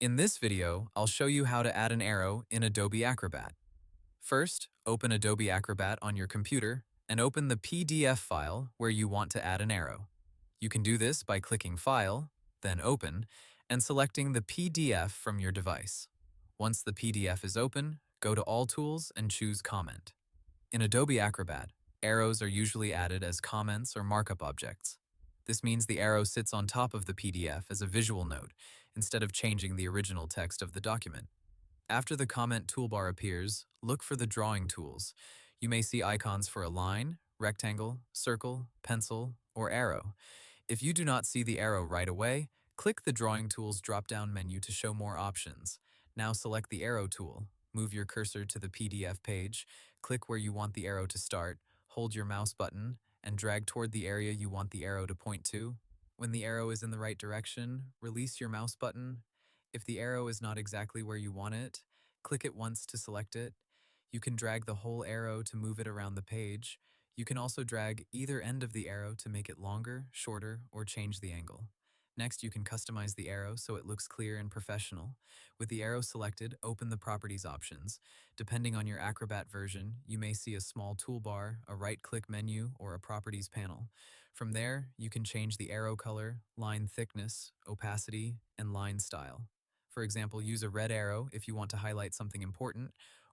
In this video, I'll show you how to add an arrow in Adobe Acrobat. First, open Adobe Acrobat on your computer and open the PDF file where you want to add an arrow. You can do this by clicking File, then Open, and selecting the PDF from your device. Once the PDF is open, go to All Tools and choose Comment. In Adobe Acrobat, arrows are usually added as comments or markup objects. This means the arrow sits on top of the PDF as a visual note, instead of changing the original text of the document. After the comment toolbar appears, look for the drawing tools. You may see icons for a line, rectangle, circle, pencil, or arrow. If you do not see the arrow right away, click the Drawing Tools drop-down menu to show more options. Now select the Arrow tool. Move your cursor to the PDF page, click where you want the arrow to start, hold your mouse button, and drag toward the area you want the arrow to point to. When the arrow is in the right direction, release your mouse button. If the arrow is not exactly where you want it, click it once to select it. You can drag the whole arrow to move it around the page. You can also drag either end of the arrow to make it longer, shorter, or change the angle. Next, you can customize the arrow so it looks clear and professional. With the arrow selected, open the Properties options. Depending on your Acrobat version, you may see a small toolbar, a right-click menu, or a Properties panel. From there, you can change the arrow color, line thickness, opacity, and line style. For example, use a red arrow if you want to highlight something important,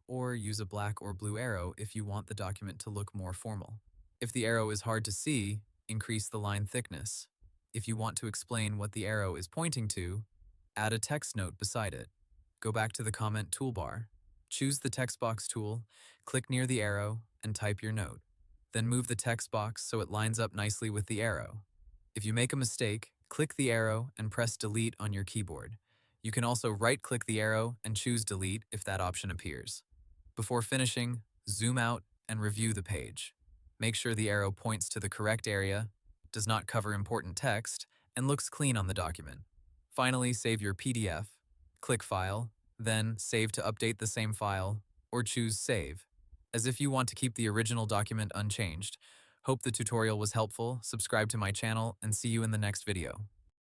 or use a black or blue arrow if you want the document to look more formal. If the arrow is hard to see, increase the line thickness. If you want to explain what the arrow is pointing to, add a text note beside it. Go back to the comment toolbar, choose the text box tool, click near the arrow, and type your note. Then move the text box so it lines up nicely with the arrow. If you make a mistake, click the arrow and press Delete on your keyboard. You can also right-click the arrow and choose Delete if that option appears. Before finishing, zoom out and review the page. Make sure the arrow points to the correct area, does not cover important text, and looks clean on the document. Finally, save your PDF. Click File, then Save to update the same file, or choose Save, as if you want to keep the original document unchanged. Hope the tutorial was helpful, subscribe to my channel, and see you in the next video.